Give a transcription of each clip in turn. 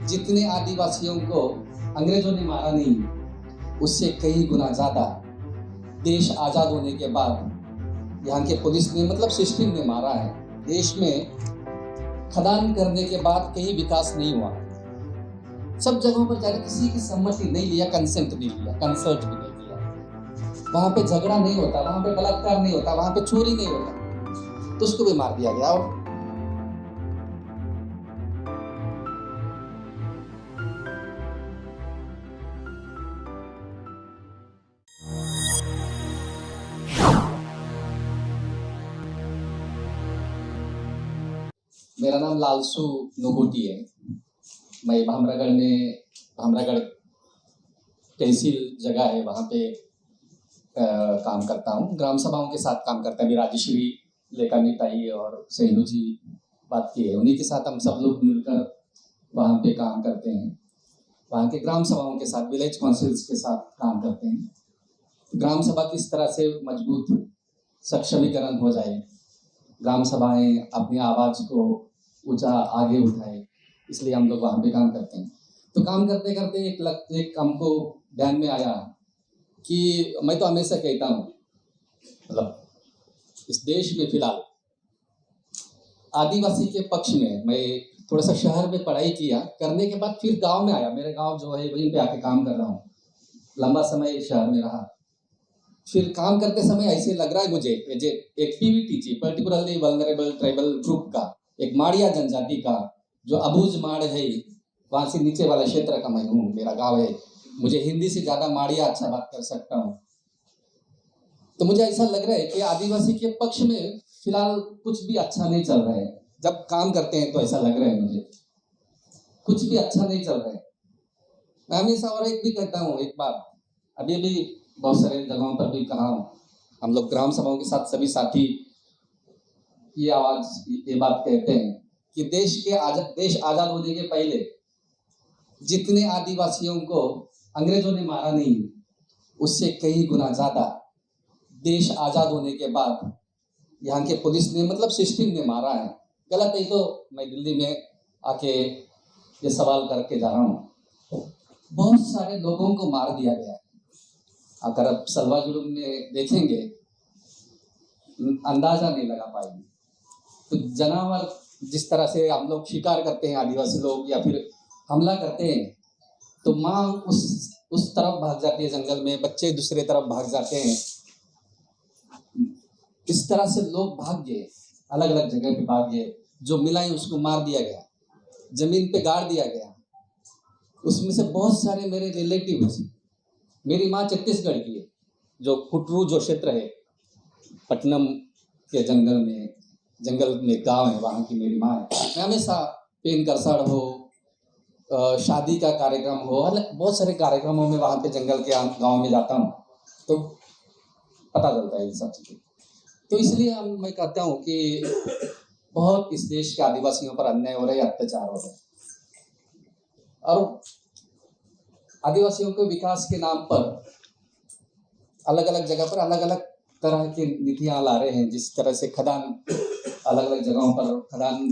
जितने आदिवासियों को अंग्रेजों ने मारा नहीं, उससे कई गुना ज़्यादा देश आज़ाद होने के बाद यहाँ के पुलिस ने मतलब सिस्टम ने मारा है। देश में खदान करने के बाद कहीं विकास नहीं हुआ। सब जगहों पर जाकर किसी की सम्मति नहीं लिया, कंसेंट नहीं लिया, कंसल्ट भी नहीं लिया। वहाँ पे झगड़ा नहीं होता, वहाँ पे बलात्कार नहीं होता, वहाँ पे चोरी नहीं होता, तो उसको भी मार दिया गया। और मेरा नाम लालसू नुगुटी है। मैं भामरागढ़ तहसील जगह है, वहाँ पे काम करता हूँ। ग्राम सभाओं के साथ काम करता है। अभी राजेश्वरी लेकानी ताई और सैनू जी बात की है, उन्हीं के साथ हम सब लोग मिलकर वहाँ पे काम करते हैं। वहाँ के ग्राम सभाओं के साथ, विलेज काउंसिल्स के साथ काम करते हैं। ग्राम सभा किस तरह से मजबूत सक्षमीकरण हो जाए, ग्राम सभाएं अपनी आवाज़ को ऊंचा आगे उठाए, इसलिए हम लोग वहाँ पे काम करते हैं। तो काम करते करते एक हमको ध्यान में आया कि मैं तो हमेशा कहता हूँ, मतलब इस देश में फिलहाल आदिवासी के पक्ष में, मैं थोड़ा सा शहर में पढ़ाई किया, करने के बाद फिर गांव में आया। मेरे गांव जो है वहीं पे आके काम कर रहा हूँ, लंबा समय शहर में रहा। फिर काम करते समय ऐसे लग रहा है मुझे एक PVTG, particularly vulnerable tribal group का, एक माड़िया जनजाति का जो अबूझ माड़ है, वहाँ से नीचे वाले क्षेत्र का मैं हूँ, मेरा गांव है। मुझे हिंदी से ज़्यादा माड़िया अच्छा बात कर सकता हूँ। तो मुझे ऐसा लग रहा है कि आदिवासी के पक्ष में फिलहाल कुछ भी अच्छा नहीं चल रहा है। जब काम करते हैं तो ऐसा लग रहा है मुझे कुछ भी अच्छा नहीं चल रहा है। मैं हमेशा और एक भी कहता हूँ, एक बात अभी बहुत सारे जगहों पर भी कहा हूँ, हम लोग ग्राम सभाओं के साथ सभी साथी ये बात कहते हैं कि देश आज़ाद होने के पहले जितने आदिवासियों को अंग्रेजों ने मारा नहीं, उससे कई गुना ज़्यादा देश आज़ाद होने के बाद यहाँ के पुलिस ने मतलब सिस्टम ने मारा है। गलत है तो मैं दिल्ली में आके ये सवाल करके जा रहा हूँ। बहुत सारे लोगों को मार दिया गया है। अगर आप सलवा जुलूम में देखेंगे, अंदाजा नहीं लगा पाएंगे। तो जानवर जिस तरह से हम लोग शिकार करते हैं, आदिवासी लोग, या फिर हमला करते हैं, तो माँ उस तरफ भाग जाती है जंगल में, बच्चे दूसरे तरफ भाग जाते हैं। इस तरह से लोग भाग गए, अलग अलग जगह पे भाग गए। जो मिला है उसको मार दिया गया, जमीन पे गाड़ दिया गया। उसमें से बहुत सारे मेरे रिलेटिव्स, मेरी माँ छत्तीसगढ़ की है, जो कुटरू जो क्षेत्र है, पटनम के जंगल में गांव है, वहाँ की मेरी माँ है। मैं हमेशा पेन करसड़ हो, शादी का कार्यक्रम हो, बहुत सारे कार्यक्रमों में वहाँ पे जंगल के गांव में जाता हूँ, तो पता चलता है इन सब चीज़ें। तो इसलिए मैं कहता हूँ कि बहुत इस देश के आदिवासियों पर अन्याय हो रहा है, अत्याचार हो रहा है, और आदिवासियों के विकास के नाम पर अलग अलग जगह पर अलग अलग तरह की नीतियाँ ला रहे हैं। जिस तरह से खदान, अलग अलग जगहों पर खदान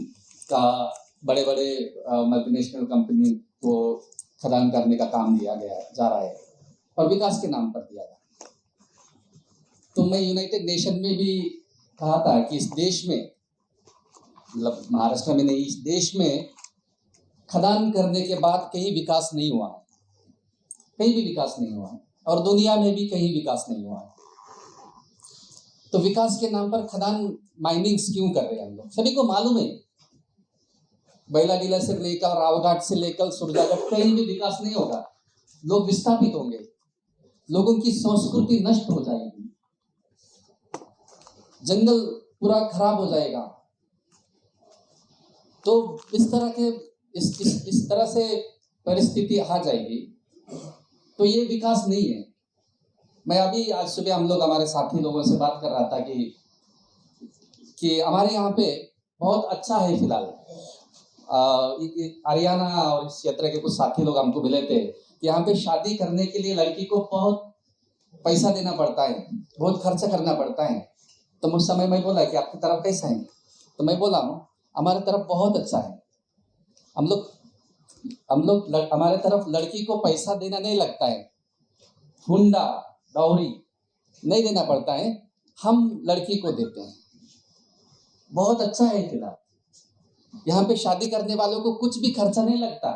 का बड़े बड़े मल्टीनेशनल कंपनी को खदान करने का काम दिया जा रहा है, और विकास के नाम पर दिया गया। तो मैं यूनाइटेड नेशन में भी कहा था कि इस देश में, मतलब महाराष्ट्र में नहीं, इस देश में खदान करने के बाद कहीं विकास नहीं हुआ, कहीं भी विकास नहीं हुआ, और दुनिया में भी कहीं विकास नहीं हुआ। तो विकास के नाम पर खदान माइनिंग्स क्यों कर रहे हैं हम लोग? सभी को मालूम है, बैलाडीला से लेकर रावघाट से लेकर सुरजागढ़ कहीं भी विकास नहीं होगा। लोग विस्थापित होंगे, लोगों की संस्कृति नष्ट हो जाएगी, जंगल पूरा खराब हो जाएगा। तो इस तरह से परिस्थिति आ जाएगी, तो ये विकास नहीं है। मैं अभी आज सुबह हम लोग हमारे साथी लोगों से बात कर रहा था कि हमारे यहाँ पे बहुत अच्छा है फिलहाल। हरियाणा और इस क्षेत्र के कुछ साथी लोग हमको मिले थे कि यहाँ पे शादी करने के लिए लड़की को बहुत पैसा देना पड़ता है, बहुत खर्च करना पड़ता है। तो उस समय मैं बोला कि आपकी तरफ कैसा है? तो मैं बोला हमारी तरफ बहुत अच्छा है। हम लोग हम लोग हमारे तरफ लड़की को पैसा देना नहीं लगता है, हुंडा डाउरी नहीं देना पड़ता है, हम लड़की को देते हैं। बहुत अच्छा है खिला। यहाँ पे शादी करने वालों को कुछ भी खर्चा नहीं लगता।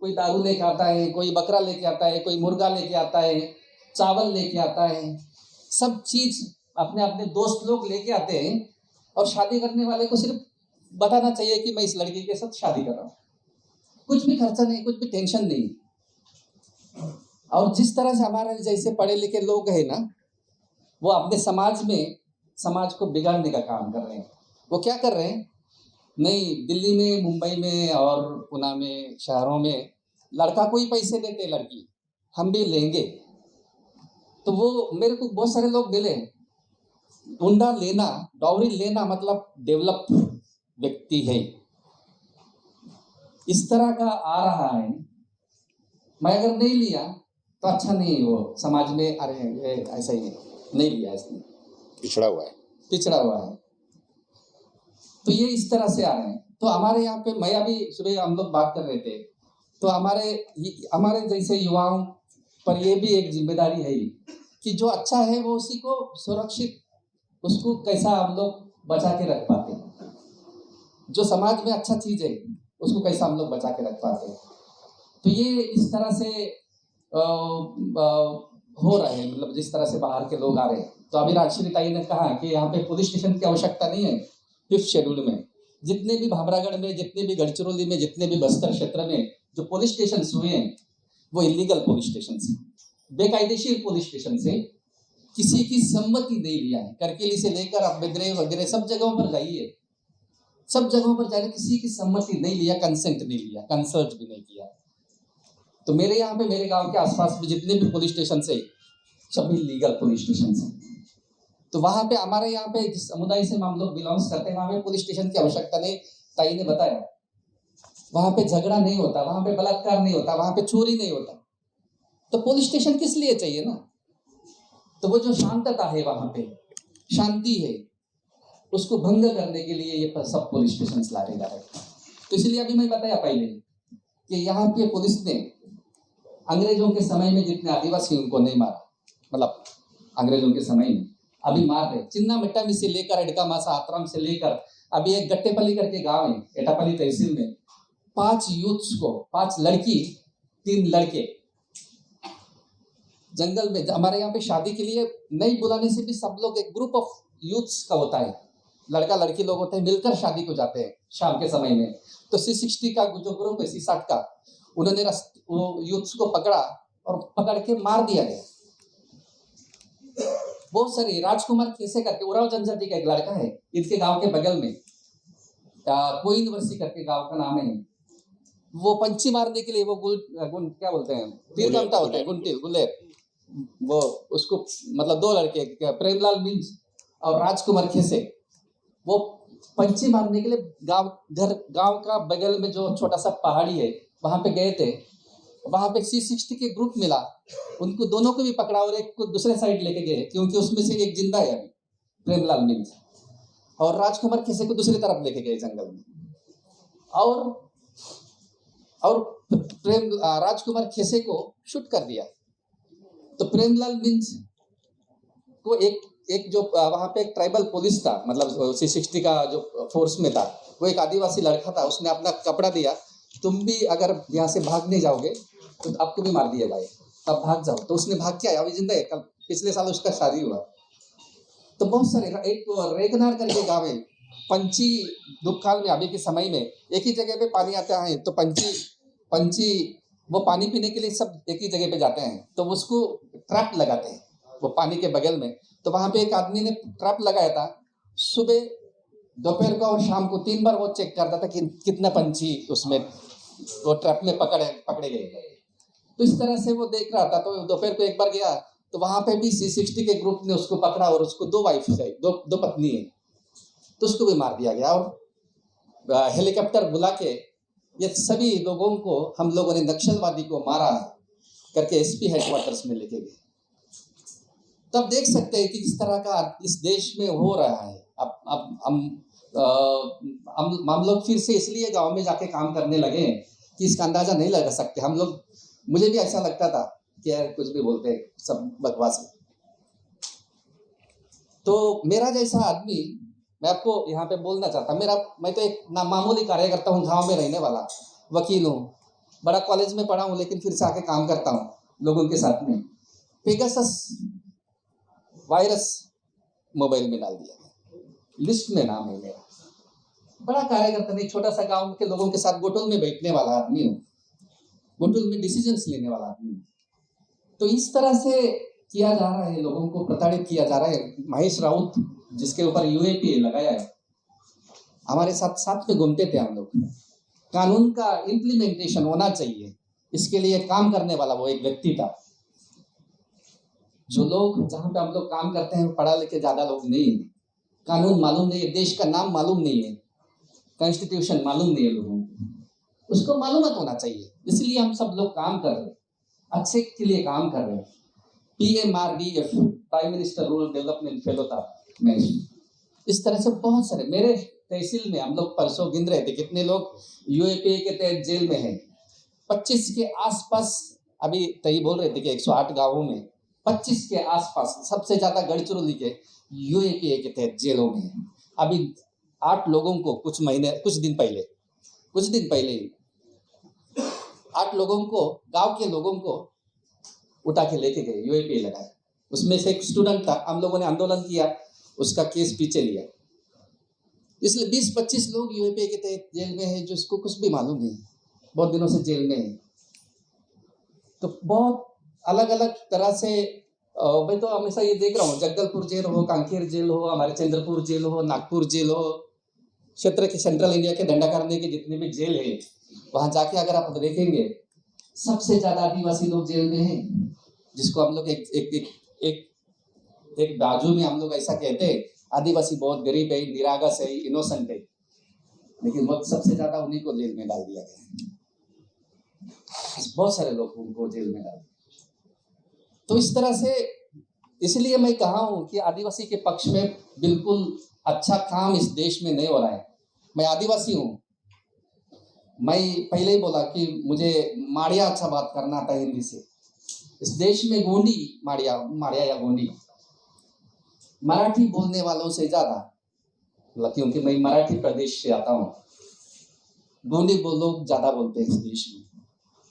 कोई दारू लेके आता है, कोई बकरा लेके आता है, कोई मुर्गा लेके आता है, चावल लेके आता है, सब चीज अपने अपने दोस्त लोग लेके आते हैं। और शादी करने वाले को सिर्फ बताना चाहिए कि मैं इस लड़की के साथ शादी कर रहा हूँ। कुछ भी खर्चा नहीं, कुछ भी टेंशन नहीं। और जिस तरह से हमारे जैसे पढ़े लिखे लोग हैं ना, वो अपने समाज को बिगाड़ने का काम कर रहे हैं। वो क्या कर रहे हैं, नहीं दिल्ली में, मुंबई में और पुणे में, शहरों में लड़का को ही पैसे देते, लड़की हम भी लेंगे। तो वो मेरे को बहुत सारे लोग मिले, हुंडा लेना, डाउरी लेना मतलब डेवलप व्यक्ति है, इस तरह का आ रहा है। मैं अगर नहीं लिया तो अच्छा नहीं, वो समाज में अरे ऐसा ही नहीं लिया, इसने पिछड़ा हुआ है। तो ये इस तरह से आ रहे हैं। तो हमारे यहाँ पे, मैं अभी सुबह हम लोग बात कर रहे थे, तो हमारे जैसे युवाओं पर ये भी एक जिम्मेदारी है कि जो अच्छा है वो उसी को सुरक्षित, उसको कैसा हम लोग बचा के रख पाते हैं। जो समाज में अच्छा चीज है उसको कैसा हम लोग बचा के रख पाते हैं। तो ये इस तरह से हो रहा है, मतलब जिस तरह से बाहर के लोग आ रहे हैं। तो अभी राजश्री ताई ने कहा कि यहाँ पे पुलिस स्टेशन की आवश्यकता नहीं है। 5th शेड्यूल में जितने भी भामरागढ़ में, जितने भी गढ़चिरौली में, जितने भी बस्तर क्षेत्र में जो पुलिस स्टेशन हुए हैं वो इलीगल पुलिस स्टेशन से, बेकायदेशीर पुलिस स्टेशन से, किसी की सम्मति नहीं लिया है। करकेली से लेकर अब बेदरे वगैरह सब जगहों पर जाइए, सब जगहों पर जाकर किसी की सम्मति नहीं लिया, कंसेंट नहीं लिया, कंसल्ट भी नहीं किया। तो मेरे यहाँ पे, मेरे गांव के आसपास में जितने भी पुलिस स्टेशन से, सभी लीगल पुलिस स्टेशन से। तो वहां पे हमारे यहाँ पे जिस समुदाय से हम लोग बिलोंग्स करते हैं, वहां पे पुलिस स्टेशन की आवश्यकता नहीं। ताई ने बताया, वहां पे झगड़ा नहीं होता, वहां पे बलात्कार नहीं होता, वहां पे चोरी नहीं होता। तो पुलिस स्टेशन किस लिए चाहिए ना? तो वो जो शांतता है वहां पे, शांति है, उसको भंग करने के लिए ये सब पुलिस स्टेशन लाए जा रहे हैं। तो इसलिए अभी मैं बताया पहले कि यहाँ पे पुलिस ने अंग्रेजों के समय में जितने आदिवासियों को नहीं मारा, मतलब अंग्रेजों के समय में अभी मार रहे। चिन्ना मिट्टामी से लेकर एडका मासा आत्राम से लेकर अभी एक गट्टेपल्ली करके गांव है एटापल्ली तहसील में, 5 यूथ्स को, 5 लड़की 3 लड़के जंगल में, हमारे यहाँ पे शादी के लिए नहीं बुलाने से भी सब लोग, एक ग्रुप ऑफ यूथ्स का होता है, लड़का लड़की लोग होते हैं, मिलकर शादी को जाते हैं शाम के समय में। तो C60 का जो ग्रुप है, C60 का, उन्होंने वो यूथ्स को पकड़ा और पकड़ के मार दिया गया। बहुत सारे, राजकुमार खेसे करके उराव जनजाति का एक लड़का है, इनके गांव के बगल में कोइन वर्सी करके गांव का नाम है। वो पंछी मारने के लिए वो क्या बोलते हैं, तीर कामटा होता है, गुलेर, वो उसको मतलब 2 लड़के, प्रेमलाल मिंज और राजकुमार खेसे, वो पंछी मारने के लिए गांव का बगल में जो छोटा सा पहाड़ी है वहां पे गए थे। वहां पे C60 के ग्रुप मिला, उनको दोनों को भी पकड़ा और एक को दूसरे साइड लेके गए, क्योंकि उसमें से एक जिंदा है अभी, प्रेमलाल मिंज, और राजकुमार खेसे को दूसरी तरफ लेके गए जंगल में। और राजकुमार खेसे को शूट कर दिया। तो प्रेमलाल मिंज को एक जो वहां पे एक ट्राइबल पुलिस था, मतलब C60 का जो फोर्स में था, वो एक आदिवासी लड़का था, उसने अपना कपड़ा दिया, तुम भी अगर यहाँ से भाग नहीं जाओगे तो आपको भी मार दिया जाए, तब भाग जाओ। तो उसने भाग के आया, अभी जिंदा है, कल पिछले साल उसका शादी हुआ। तो बहुत सारे, एक रेगनार करके गाँव है, पंछी दुखकाल में अभी के समय में एक ही जगह पे पानी आता है, तो पंछी वो पानी पीने के लिए सब एक ही जगह पे जाते हैं, तो उसको ट्रैप लगाते हैं वो पानी के बगल में। तो वहां पे एक आदमी ने ट्रैप लगाया था, सुबह, दोपहर को और शाम को 3 बार वो चेक करता था कि कितना पंछी उसमें वो ट्रैप में पकड़े गए। तो इस तरह से वो देख रहा था। तो दोपहर को एक बार गया, तो वहां पे भी C60 के ग्रुप ने उसको पकड़ा, और उसको 2 वाइफ है, दो पत्नी है, तो उसको भी मार दिया गया। और हेलीकॉप्टर बुला के ये सभी लोगों को हम लोगों ने नक्सलवादी को मारा करके SP हेडक्वार्टर्स में लेके गए। तब देख सकते हैं कि इस तरह का इस देश में हो रहा है। अब हम लोग फिर से इसलिए गांव में जाके काम करने लगे कि इसका अंदाजा नहीं लगा सकते हम लोग। मुझे भी ऐसा लगता था कि यार कुछ भी बोलते हैं, सब बकवास है। तो मेरा जैसा आदमी, मैं आपको यहाँ पे बोलना चाहता, मैं तो एक मामूली कार्यकर्ता हूँ, गांव में रहने वाला वकील हूँ, बड़ा कॉलेज में पढ़ा हूँ, लेकिन फिर से आके काम करता हूँ लोगों के साथ में। पेगासस वायरस मोबाइल में डाल दिया, लिस्ट में नाम है मेरा। बड़ा कार्यकर्ता नहीं, छोटा सा गांव के लोगों के साथ गोटुल में बैठने वाला आदमी हूँ, गोटुल में डिसीजंस लेने वाला आदमी हूँ। तो इस तरह से किया जा रहा है, लोगों को प्रताड़ित किया जा रहा है। महेश राउत जिसके ऊपर यूएपीए लगाया है, हमारे साथ साथ में घूमते थे हम लोग। कानून का इम्प्लीमेंटेशन होना चाहिए, इसके लिए काम करने वाला वो एक व्यक्ति था। जो लोग जहाँ पे हम लोग काम करते हैं पढ़ा लिखे ज्यादा लोग नहीं है, कानून मालूम नहीं है, देश का नाम मालूम नहीं है, कॉन्स्टिट्यूशन मालूम नहीं है लोगों को, उसको मालूम होना चाहिए। इसलिए हम सब लोग काम कर रहे हैं, अच्छे के लिए काम कर रहे हैं। PMRDF, prime minister rural development fellow था मैं। इस तरह से बहुत सारे मेरे तहसील में हम लोग परसों गिन रहे थे कितने लोग यूएपीए के तहत जेल में हैं। 25 के आसपास, अभी तय बोल रहे थे कि 108 गांवों में 25 के आसपास, सबसे ज्यादा गढ़चिरौली के यूएपीए के तहत जेलों में है। अभी 8 लोगों को कुछ दिन पहले 8 लोगों को, गांव के लोगों को उठा के लेके गए, यूएपीए लगाए। उसमें से एक स्टूडेंट था, हम लोगों ने आंदोलन किया, उसका केस पीछे लिया। इसलिए 20-25 लोग यूएपीए के तहत जेल में हैं, जो इसको कुछ भी मालूम नहीं, बहुत दिनों से जेल में है। तो बहुत अलग अलग तरह से मैं तो हमेशा ये देख रहा हूँ, जगदलपुर जेल हो, कांकेर जेल हो, हमारे चंद्रपुर जेल हो, नागपुर जेल हो, क्षेत्र के सेंट्रल इंडिया के दंडाकारण्य के जितने भी जेल है, वहां जाके अगर आप देखेंगे सबसे ज्यादा आदिवासी लोग जेल में हैं, जिसको हम लोग एक बाजू में हम लोग ऐसा कहते हैं, आदिवासी बहुत गरीब है, निरागस है, इनोसेंट है, लेकिन वो सबसे ज्यादा उन्हीं को जेल में डाल दिया गया। बहुत सारे लोग उनको जेल में डाल। तो इस तरह से, इसलिए मैं कहा हूं कि आदिवासी के पक्ष में बिल्कुल अच्छा काम इस देश में नहीं हो रहा है। मैं आदिवासी हूं, मैं पहले ही बोला कि मुझे माड़िया अच्छा बात करना आता है हिंदी से। इस देश में गोंडी, माड़िया या गोंडी, मराठी बोलने वालों से ज्यादा, क्योंकि मैं मराठी प्रदेश से आता हूँ, गोंडी लोग ज्यादा बोलते हैं इस देश में।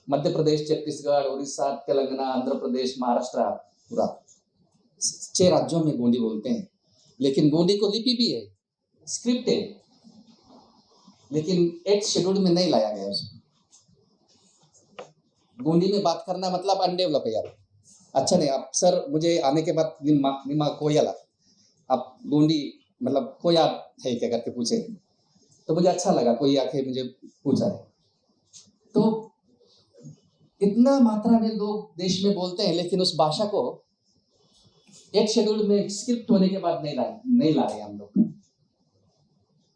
मध्य प्रदेश, छत्तीसगढ़, उड़ीसा, तेलंगाना, आंध्र प्रदेश, महाराष्ट्र, पूरा 6 राज्यों में गोंडी बोलते हैं। लेकिन गोंडी को लिपि भी है, स्क्रिप्ट है, लेकिन 8th शेड्यूल में नहीं लाया गया उसको। गोंडी में बात करना मतलब अनडेवलप है यार। अच्छा नहीं, आप सर मुझे आने के बाद निमा कोयला, आप गोंडी मतलब कोया है क्या करके पूछे, तो मुझे अच्छा लगा, कोई आके मुझे पूछा है। तो इतना मात्रा में लोग देश में बोलते हैं, लेकिन उस भाषा को 8th शेड्यूल में स्क्रिप्ट होने के बाद नहीं ला रहे हम लोग।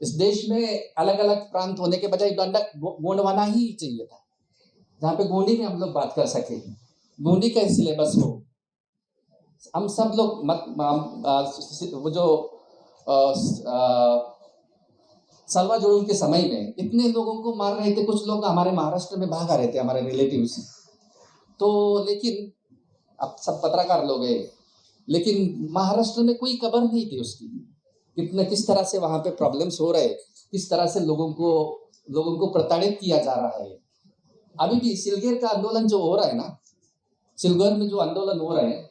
इस देश में अलग अलग प्रांत होने के बजाय गोंडवाना ही चाहिए था, जहाँ पे गोंडी में हम लोग बात कर सके, गोंडी का सिलेबस हो। हम सब लोग वो जो सलवा जोड़ों के समय में इतने लोगों को मार रहे थे, कुछ लोग हमारे महाराष्ट्र में भाग आ रहे थे, हमारे रिलेटिव्स। तो लेकिन अब सब पत्रकार लोग हैं, लेकिन महाराष्ट्र में कोई खबर नहीं थी उसकी, किस तरह से वहां पे प्रॉब्लम्स हो रहे, किस तरह से लोगों को प्रताड़ित किया जा रहा है। अभी भी सिलगेर का आंदोलन जो हो रहा है ना, सिलगेर में जो आंदोलन हो रहा है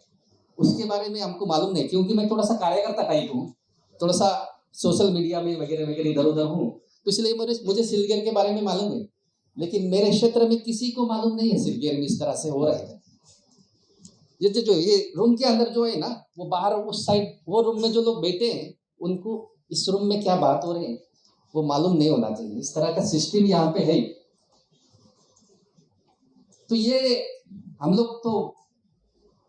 उसके बारे में हमको मालूम नहीं, क्योंकि मैं थोड़ा सा कार्यकर्ता टाइप हूँ, थोड़ा सा सोशल मीडिया में वगैरह वगैरह इधर उधर हूँ, तो इसलिए मुझे सिलगेर के बारे में मालूम है। लेकिन मेरे क्षेत्र में किसी को मालूम नहीं है सिलगेर में इस तरह से हो रहा है। ये रूम के अंदर जो है ना, वो बाहर उस साइड, वो रूम में जो लोग बैठे हैं, उनको इस रूम में क्या बात हो रही है वो मालूम नहीं होना चाहिए। इस तरह का सिस्टम यहाँ पे है। तो ये हम लोग तो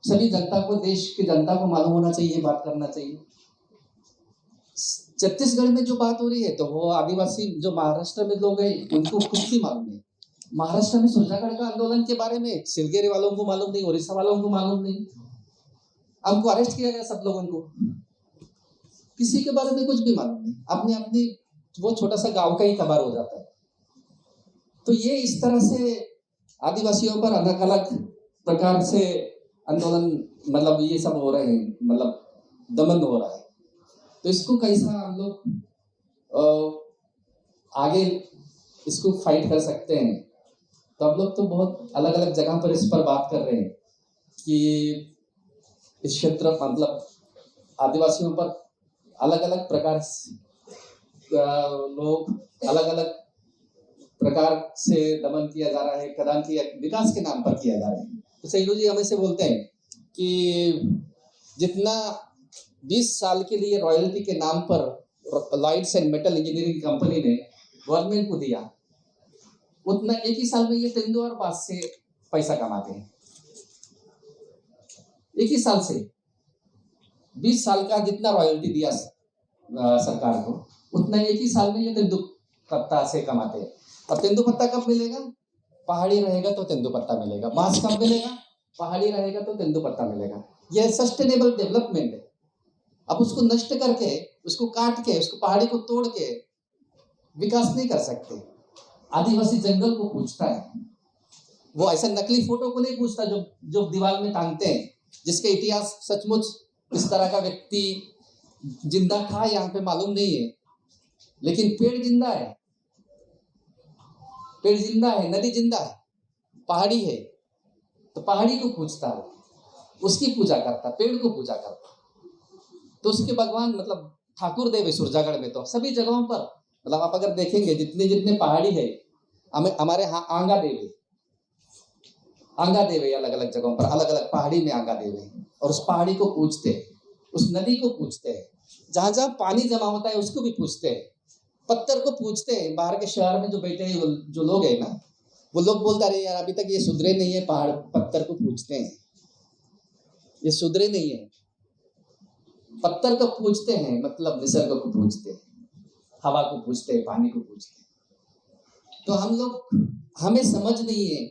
सभी जनता को, देश की जनता को मालूम होना चाहिए, बात करना चाहिए। छत्तीसगढ़ में जो बात हो रही है, तो वो आदिवासी जो महाराष्ट्र में लोग हैं उनको कुछ भी मालूम नहीं। महाराष्ट्र में सुरजागढ़ का आंदोलन के बारे में सिलगेरी वालों को मालूम नहीं, उड़ीसा वालों को मालूम नहीं। हमको अरेस्ट किया गया, सब लोगों को, किसी के बारे में कुछ भी मालूम नहीं। अपनी वो छोटा सा गांव का ही खबर हो जाता है। तो ये इस तरह से आदिवासियों पर अलग अलग प्रकार से आंदोलन, मतलब ये सब हो रहे हैं, मतलब दमन हो रहा है। तो इसको कैसा हम लोग आगे इसको फाइट कर सकते हैं? तो हम लोग तो बहुत अलग अलग जगह पर इस पर बात कर रहे हैं कि इस क्षेत्र मतलब आदिवासियों पर अलग अलग प्रकार से लोग अलग अलग प्रकार से दमन किया जा रहा है, कदम किया विकास के नाम पर किया जा रहा है। तो सैलू जी हमें से बोलते हैं कि जितना 20 साल के लिए रॉयल्टी के नाम पर Lloyds and metal engineering company ने गवर्नमेंट को दिया, उतना एक ही साल में ये तेंदुआर से पैसा कमाते हैं। एक ही साल से 20 साल का जितना रॉयल्टी दिया सरकार को, उतना एक ही साल में ये तेंदुपत्ता से कमाते हैं। और तेंदुपत्ता कब मिलेगा? पहाड़ी रहेगा तो तेंदुपत्ता मिलेगा। बांस कब मिलेगा? पहाड़ी रहेगा तो तेंदुपत्ता मिलेगा। यह सस्टेनेबल डेवलपमेंट है। अब उसको नष्ट करके, उसको काट के, उसको पहाड़ी को तोड़ के विकास नहीं कर सकते। आदिवासी जंगल को पूछता है, वो ऐसा नकली फोटो को नहीं पूछता जो दीवार में टांगते हैं, जिसके इतिहास सचमुच इस तरह का व्यक्ति जिंदा था यहाँ पे मालूम नहीं है, लेकिन पेड़ जिंदा है, पेड़ जिंदा है, नदी जिंदा है, पहाड़ी है, तो पहाड़ी को पूछता है, उसकी पूजा करता, पेड़ को पूजा करता। तो उसके भगवान मतलब ठाकुर देव है सुरजागढ़ में, तो सभी जगहों पर मतलब आप अगर देखेंगे जितने जितने पहाड़ी है, हमारे यहाँ आंगा देव है, आंगा देव है अलग अलग जगहों पर, अलग अलग पहाड़ी में आंगा देव है। और उस पहाड़ी को पूछते हैं, उस नदी को पूछते हैं, जहां जहां पानी जमा होता है उसको भी पूछते हैं, पत्थर को पूछते हैं। बाहर के शहर में जो बैठे हैं जो लोग हैं ना, वो लोग बोलता रहे यार अभी तक ये सुधरे नहीं है, पहाड़ पत्थर को पूछते हैं, ये सुधरे नहीं है। पत्थर को पूछते हैं मतलब निसर्ग को पूछते हैं, हवा को पूछते हैं, पानी को पूछते हैं। तो हम लोग, हमें समझ नहीं है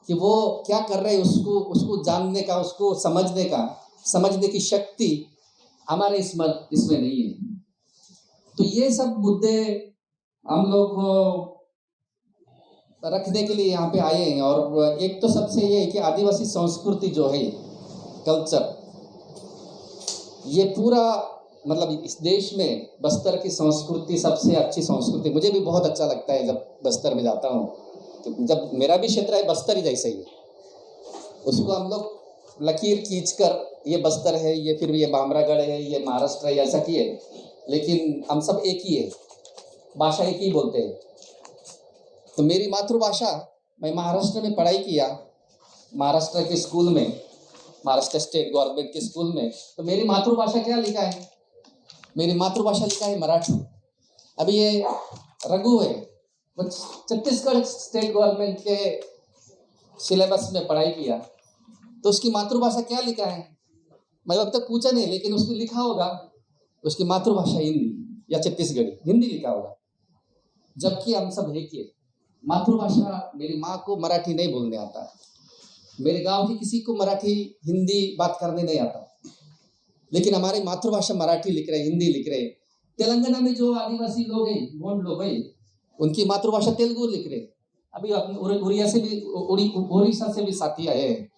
कि वो क्या कर रहे हैं, उसको जानने का, उसको समझने की शक्ति हमारे इसमें नहीं है। तो ये सब मुद्दे हम लोग रखने के लिए यहाँ पे आए हैं। और एक तो सबसे ये है कि आदिवासी संस्कृति जो है, कल्चर, ये पूरा मतलब इस देश में बस्तर की संस्कृति सबसे अच्छी संस्कृति। मुझे भी बहुत अच्छा लगता है जब बस्तर में जाता हूँ, तो जब मेरा भी क्षेत्र है बस्तर ही जैसे ही, उसको हम लोग लकीर खींचकर ये बस्तर है, ये फिर ये बामरागढ़ है, ये महाराष्ट्र है, ऐसा किए, लेकिन हम सब एक ही है, भाषा एक ही बोलते हैं। तो मेरी मातृभाषा, मैं महाराष्ट्र में पढ़ाई किया, महाराष्ट्र के स्कूल में, महाराष्ट्र स्टेट गवर्नमेंट के स्कूल में। तो मेरी मातृभाषा क्या लिखा है? मेरी मातृभाषा लिखा है मराठी। अभी ये रघु है, वो छत्तीसगढ़ स्टेट गवर्नमेंट के सिलेबस में पढ़ाई किया, तो उसकी मातृभाषा क्या लिखा है? मैं अब तक पूछा नहीं, लेकिन उसने लिखा होगा उसकी मातृभाषा हिंदी या छत्तीसगढ़ी, हिंदी लिखा होगा। जबकि हम सब एक ही। मातृभाषा, मेरी माँ को मराठी नहीं बोलने आता, मेरे गांव की किसी को मराठी हिंदी बात करने नहीं आता, लेकिन हमारी मातृभाषा मराठी लिख रहे, हिंदी लिख रहे। तेलंगाना में जो आदिवासी लोग हैं, गोंड लोग हैं, उनकी मातृभाषा तेलुगु लिख रहे। अभी उड़िया से भी, उड़ीसा से भी साथी आए हैं।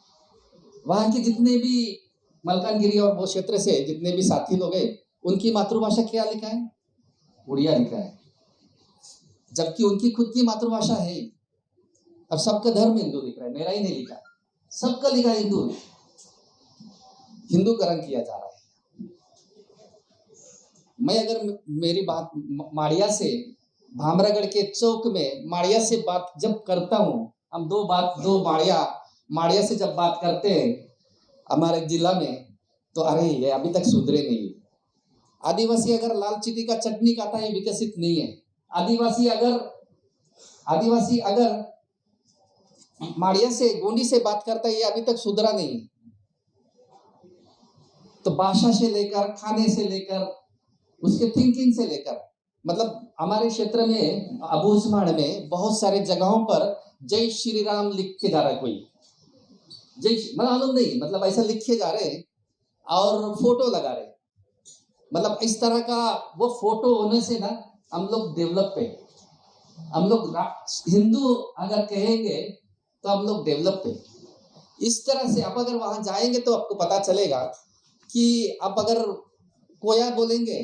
वहाँ के जितने भी मलकानगिरी और वो क्षेत्र से जितने भी साथी लोग हैं, उनकी मातृभाषा क्या लिखा है? उड़िया लिखा है, जबकि उनकी खुद की मातृभाषा है। अब सबका धर्म हिंदू लिख रहा है, मेरा ही नहीं लिखा, सबका लिखा हिंदू, हिंदूकरण किया जा रहा है। मैं अगर मेरी बात माड़िया से, भामरागढ़ के चौक में माड़िया से बात जब करता हूँ, हम दो माड़िया से जब बात करते हैं हमारे जिला में, तो अरे ये अभी तक सुधरे नहीं। आदिवासी अगर लाल चीटी का चटनी खाता है, विकसित नहीं है। आदिवासी अगर माड़िया से, गोंडी से बात करता है, ये अभी तक सुधरा नहीं। तो भाषा से लेकर, खाने से लेकर, उसके थिंकिंग से लेकर, मतलब हमारे क्षेत्र में अबूझमाड़ में बहुत सारे जगहों पर जय श्री राम लिख के जा रहा है कोई, जय मालूम नहीं, मतलब ऐसा लिखे जा रहे और फोटो लगा रहे। मतलब इस तरह का वो फोटो होने से ना हम लोग डेवलप है। हम लोग हिंदू अगर कहेंगे तो हम लोग डेवलप है। इस तरह से आप अगर वहां जाएंगे तो आपको पता चलेगा कि आप अगर कोया बोलेंगे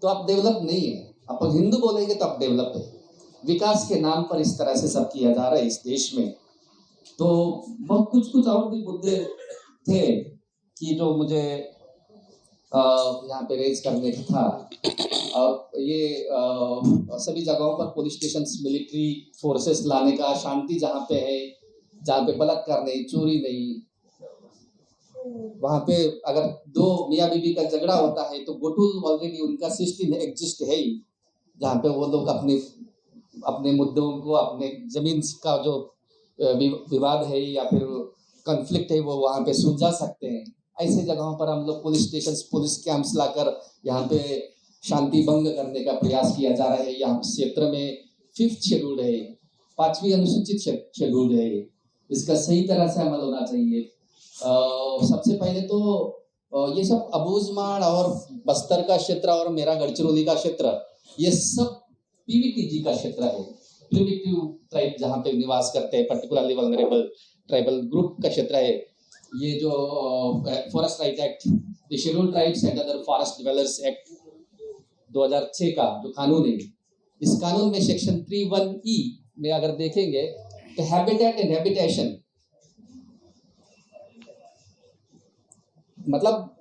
तो आप डेवलप नहीं है, आप हिंदू बोलेंगे तो आप डेवलप है। विकास के नाम पर इस तरह से सब किया जा रहा है इस देश में। तो बहुत कुछ और भी मुद्दे थे कि जो मुझे यहाँ पे रेज करने का था। और ये सभी जगहों पर पुलिस स्टेशन, मिलिट्री फोर्सेस लाने का, शांति जहाँ पे है, जहाँ पे बलात्कार नहीं, चोरी नहीं, वहाँ पे अगर दो मियाँ बीबी का झगड़ा होता है तो गोटुल ऑलरेडी उनका सिस्टम एग्जिस्ट है ही, जहाँ पे वो लोग अपने मुद्दों को, अपने जमीन का जो विवाद है या फिर कॉन्फ्लिक्ट है वो वहाँ पे सुलझा सकते हैं। ऐसे जगहों पर हम लोग पुलिस स्टेशन, पुलिस कैंप्स लाकर यहाँ पे शांति भंग करने का प्रयास किया जा रहा है। यहाँ क्षेत्र में 5th शेड्यूल है, 5वीं अनुसूचित शेड्यूल है, इसका सही तरह से अमल होना चाहिए। सबसे पहले तो ये सब अबूझमाड़ और बस्तर का क्षेत्र और मेरा गढ़चिरौली का क्षेत्र, ये सब पीवीटीजी का क्षेत्र है, प्रिमिटिव ट्राइब जहाँ पे निवास करते हैं, पर्टिकुलरली वल्नरेबल ट्राइबल ग्रुप का क्षेत्र है। ये जो forest right act, the scheduled tribes and other forest developers act 2006 का जो कानून है, इस कानून में सेक्शन 31E में अगर देखेंगे तो हैबिटेट एंड हैबिटेशन, मतलब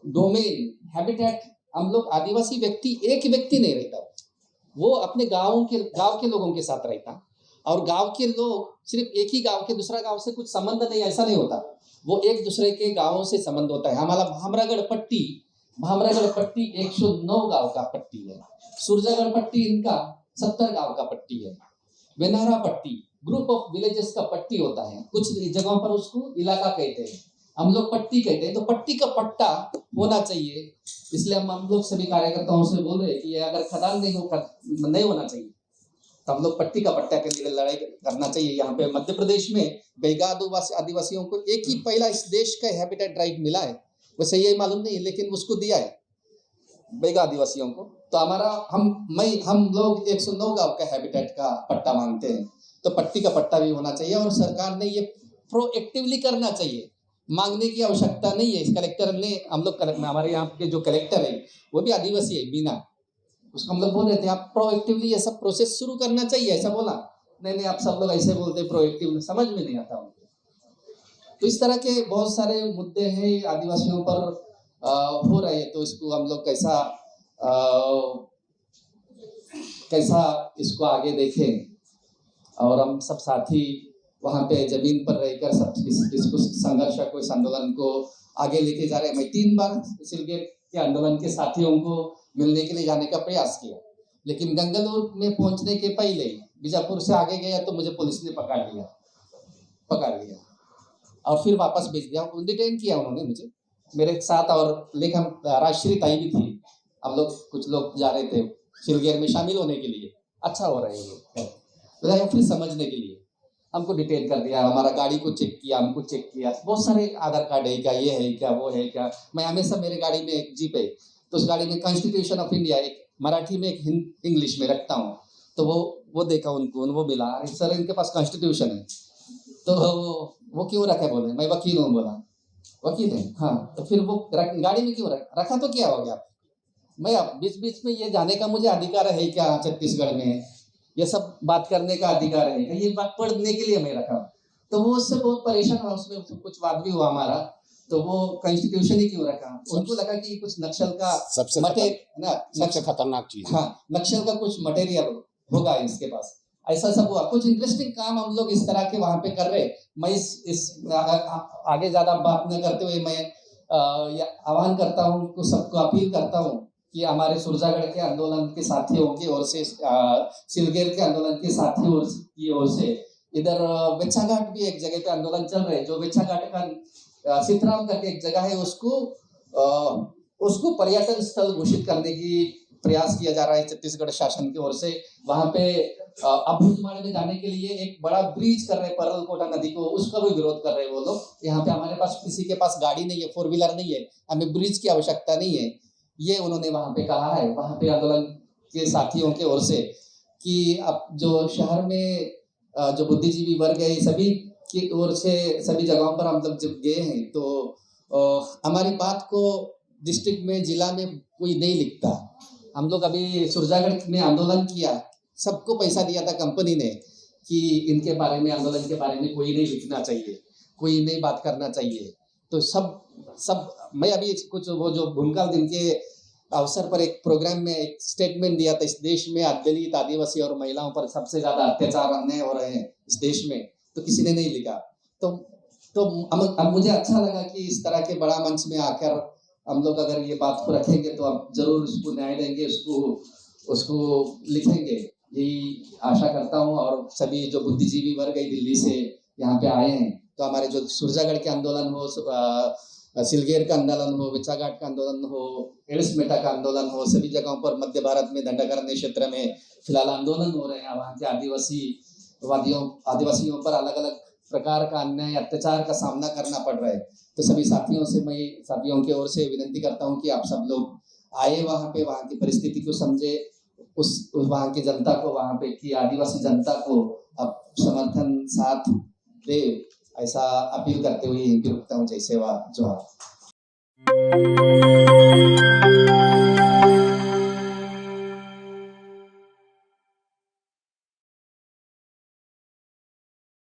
डोमेन, हैबिटेट, हम लोग आदिवासी व्यक्ति एक व्यक्ति नहीं रहता, वो अपने गांव के लोगों के साथ रहता, और गांव के लोग सिर्फ एक ही गांव के दूसरा गांव से कुछ संबंध नहीं, ऐसा नहीं होता, वो एक दूसरे के गांवों से संबंध होता है। हमारा भामरागढ़ पट्टी 109 गांव का पट्टी है, सुरजागढ़ पट्टी इनका 70 गांव का पट्टी है, वेनारा पट्टी ग्रुप ऑफ विलेजेस का पट्टी होता है, कुछ जगहों पर उसको इलाका कहते हैं, हम लोग पट्टी कहते हैं। तो पट्टी का पट्टा होना चाहिए, इसलिए हम लोग सभी कार्यकर्ताओं से बोल रहे हैं कि ये अगर खदान नहीं होना चाहिए तो हम लोग पट्टी का पट्टा के लिए लड़ाई करना चाहिए। यहाँ पे मध्य प्रदेश में बैगा आदिवासियों को एक ही पहला इस देश का हैबिटेट राइट मिला है, वैसे ये मालूम नहीं लेकिन उसको दिया है बैगा आदिवासियों को। तो हमारा हम लोग 109 गांव का हैबिटेट का पट्टा मांगते हैं, तो पट्टी का पट्टा भी होना चाहिए और सरकार ने ये प्रोएक्टिवली करना चाहिए, मांगने की आवश्यकता नहीं है। इस कलेक्टर ने, हम लोग हमारे यहाँ के जो कलेक्टर है वो भी आदिवासी है, बीना, उसको हम लोग बोल रहे थे आप प्रोएक्टिवली ये सब प्रोसेस शुरू करना चाहिए, ऐसा बोला। नहीं आप सब लोग ऐसे बोलते प्रोएक्टिव, समझ में नहीं आता उनको। तो इस तरह के बहुत सारे मुद्दे हैं आदिवासियों पर हो रहे हैं, तो इसको हम लोग कैसा इसको आगे देखें, और हम सब साथी वहाँ पे जमीन पर रहकर सब इसको संघर्ष को, इस आंदोलन को आगे लेके जा रहे हैं। मैं 3 बार सिलगेट के आंदोलन के साथियों को मिलने के लिए जाने का प्रयास किया, लेकिन गंगलूर में पहुंचने के पहले बीजापुर से आगे गया तो मुझे पुलिस ने पकड़ लिया और फिर वापस भेज दिया, डिटेन किया उन्होंने मुझे, मेरे साथ और लेकिन राजश्री ताई भी थी, हम लोग कुछ लोग जा रहे थे सिलगेट में शामिल होने के लिए, अच्छा हो रहे हैं फिर समझने के लिए हमको डिटेन कर दिया, हमारा गाड़ी को चेक किया, हमको चेक किया, बहुत सारे आधार कार्ड है क्या, ये है क्या, वो है क्या। मैं हमेशा मेरे गाड़ी में एक जीप है तो उस गाड़ी में कॉन्स्टिट्यूशन ऑफ इंडिया एक मराठी में एक इंग्लिश में रखता हूँ, तो वो देखा उनको, वो मिला, सर इनके पास कॉन्स्टिट्यूशन है, तो वो क्यों रखे, बोले मैं वकील हूँ, बोला वकील है, हाँ तो फिर वो गाड़ी में क्यों रखा, तो क्या हो गया। मैं अब बीच में ये जाने का मुझे अधिकार है क्या, छत्तीसगढ़ में ये सब बात करने का अधिकार है, ये बात पढ़ने के लिए मैं रखा। तो वो उससे बहुत परेशान हुआ, उसमें कुछ बात भी हुआ हमारा, तो वो कॉन्स्टिट्यूशन ही क्यों रखा, उनको लगा कि कुछ नक्सल का सबसे खतरनाक चीज, हाँ नक्सल का कुछ मटेरियल होगा इसके पास, ऐसा सब हुआ। कुछ इंटरेस्टिंग काम हम लोग इस तरह के वहां पे कर रहे। मैं इस आगे ज्यादा बात न करते हुए मैं आह्वान करता हूँ, सबको अपील करता हूँ कि हमारे सुरजागढ़ के आंदोलन के साथियों की ओर से, सिलगेर के आंदोलन के साथियों की ओर से, इधर वेच्छाघाट भी एक जगह पे आंदोलन चल रहे हैं, जो वेच्छाघाट का सितराम करके एक जगह है, उसको पर्यटन स्थल घोषित करने की प्रयास किया जा रहा है छत्तीसगढ़ शासन की ओर से। वहां पे अबूझमाड़ में जाने के लिए एक बड़ा ब्रिज कर रहे हैं, परलकोटा नदी को, उसका भी विरोध कर रहे हैं वो लोग। यहाँ पे हमारे पास किसी के पास गाड़ी नहीं है, 4 व्हीलर नहीं है, हमें ब्रिज की आवश्यकता नहीं है, ये उन्होंने वहां पे कहा है। वहां पे आंदोलन के साथियों के ओर से कि अब जो शहर में जो बुद्धिजीवी वर्ग है सभी की ओर से सभी जगहों पर हम लोग जब गए हैं तो हमारी बात को डिस्ट्रिक्ट में जिला में कोई नहीं लिखता। हम लोग अभी सुरजागढ़ में आंदोलन किया, सबको पैसा दिया था कंपनी ने कि इनके बारे में आंदोलन के बारे में कोई नहीं लिखना चाहिए, कोई नहीं बात करना चाहिए। तो सब मैं अभी कुछ वो जो भूमकाल दिन के अवसर पर एक प्रोग्राम में एक स्टेटमेंट दिया था, इस देश में दलित आदिवासी और महिलाओं पर सबसे ज्यादा अत्याचार अन्याय हो रहे हैं इस देश में, तो किसी ने नहीं लिखा। तो अब मुझे अच्छा लगा कि इस तरह के बड़ा मंच में आकर हम लोग अगर ये बात को रखेंगे तो अब जरूर उसको न्याय देंगे, उसको लिखेंगे, यही आशा करता हूँ। और सभी जो बुद्धिजीवी वर्ग है दिल्ली से यहाँ पे आए हैं, तो हमारे जो सुरजागढ़ के आंदोलन हो, सिलगेर का आंदोलन हो, विचाघाट का आंदोलन हो, एड्स-मेटा का आंदोलन हो, सभी जगहों पर मध्य भारत में दंडकारण्य क्षेत्र में फिलहाल आंदोलन हो रहे हैं। वहाँ के आदिवासियों पर अलग अलग प्रकार का अन्याय अत्याचार का सामना करना पड़ रहा है। तो सभी साथियों की ओर से विनती करता हूँ कि आप सब लोग आए वहाँ पे, वहाँ की परिस्थिति को समझे, उस वहाँ की जनता को, वहाँ पे की आदिवासी जनता को आप समर्थन साथ दे, ऐसा अपील करते हुए यहीं पे रुकता हूँ। जय सेवा जोहार।